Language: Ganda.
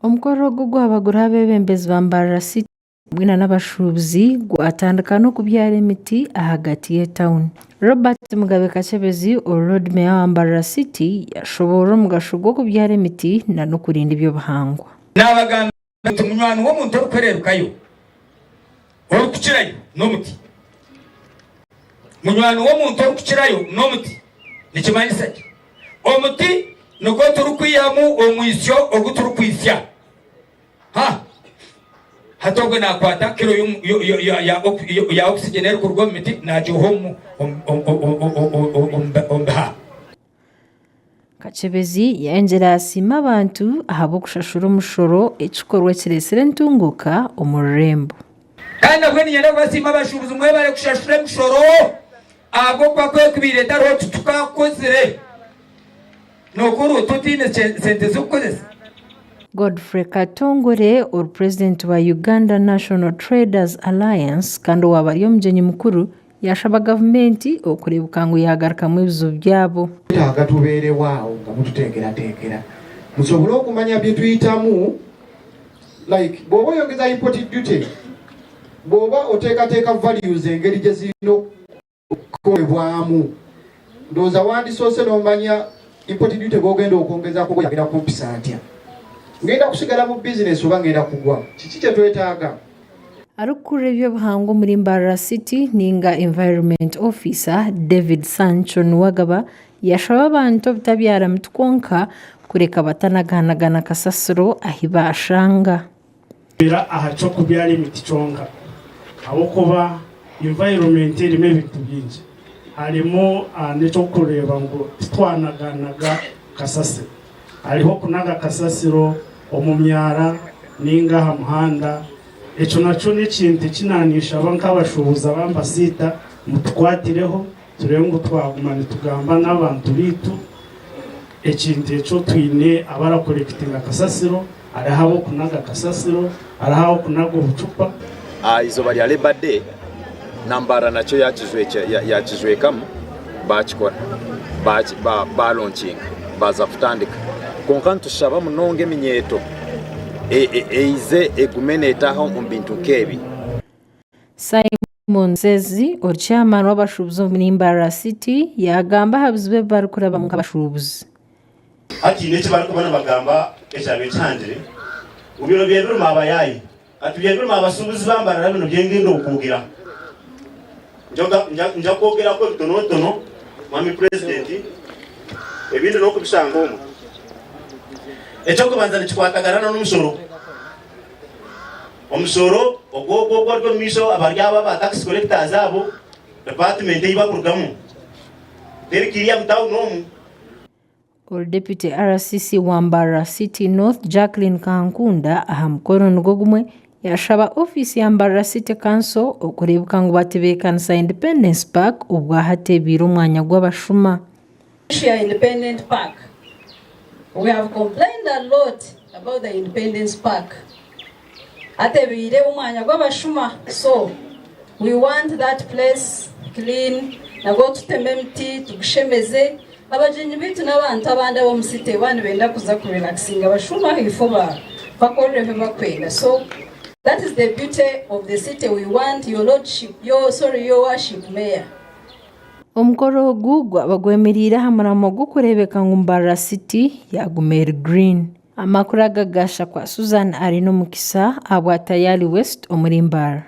Omukoro gw'abagura b'ebembezi ba Mbarara City mwina n'abashubuzi gwatandika n'okubyara emiti ahagati y'etawuni. Robert Mugabe Kachebezi Road Mayor wa Mbarara City yashobora omugasho gw'okubyara emiti na n'okurinda eby'obuhangwa. N'abagamba nti munywani w'omuntu orukwererukayo orukukirayo n'omuti. Munywani w'omuntu orukukirayo n'omuti nikimanyisa ki omuti nigwo turukwiyamu omwisyo ogu turukwisya hatogwe nakwata kiro ya oxygen eri kurwa miti nagihomu ombeha. Kachebezi yaenjera asima abantu ahabw'okushashura omushoro ekikorwa kiresire entunguka omu rurembo. Kandi nabwe ninyenda kubasima abashubuzi mwebare kushashura emushoro ahabw'okuba kwekubire tariho tukakozire nokuru tutine sente z'okukozesa. Godfrey Katongore President wa Uganda National Traders Alliance kandi wabari omugyenyi mukuru yashaba gavumenti okurebuka ngu yagarukamu ebizibu byabo. Tubeere waawo nga mututeekerateekera musobole okumanya bye tuyitamu, like bw'oba oyongeza import duty, bw'oba oteekateeka values engeri gye zirina okukolebwamu, ndowooza wandisoose n'omanya import duty bw'ogenda okwongezaako yagenda kumpisa atya, ngenda kusigala mu business oba ngenda kugwa, kiki kye twetaaga. Arukura eby'obuhangwa muri Mbarara City ninga Environment Officer David Sancho Nwagaba yashaba abantu obutabyara mitu kwonka kureka batanaganagana kasasiro ahibashanga. Bira ahacho kubyara emiti kyonka awokuba environment erimo ebintu bingi harimo n'ekyo kureba ngo titwanaganaga kasasiro, hariho kunaga kasasiro omu myara ninga ha muhanda. Ekyo nakyo n'ekintu kinanisha nk'abashubuzi ab'Ambasita mutukwatireho turebe ngu twaguma nitugamba n'abantu bitu ekintu ekyo twine abarakolekitinga kasasiro, hariho abo kunaga kasasiro, hariho abo kunaga obucupa. Izoba lya Labour Day Mbarara nakyo yakizwekamu bakikora balaunchinga baza kutandika konka nitushaba munonga eminyeeto eize egumenetaho mu bintu nk'ebi. Simon Zezi chairman w'abashubuzi muri Mbarara City yagamba habizibe barikuraba mu kabashubuzi ati niki barikubona bagamba ekyabe cyangire ubiro byebiro mabayayi ati byebiro mabasubuzi bambarara bino byengendo okugira nja kwogera ko bitonotono mwami president ebindi n'okubishanga omu ekyo kubanza nikikwatagarana n'omusoro. Omusoro ogwo gwarwo miso abaryaba ba tax collectors abo department yibakurugamu terikiriya mtawu nomu. Deputy RCC wa Mbarara City North Jacqueline Kankunda aha mukoro nigwo gumwe yashaba ofisi ya Mbarara City Council okurebuka ngu batebekanisa Independence Park obwahatebire omwanya gw'abashuma. Independence Park. We have complained a lot about the Independence Park. Atebire umwanya gw'abashuma, so we want that place clean. Nago tuteme emiti tugushemeze abajenyi bitu n'abantu abandi abo musite bandi benda kuza ku relaxing abashuma ifo bakorere bakwenda. So that is the beauty of the city. We want your lordship, your worship mayor. Omukoro ogu gwabagwemerire hamuramo gukurebeka ngu Mbarara City yagumere green. Amakuru agagasha kwa Susan Arino Mukisa abwa Tayali West omuri Mbarara.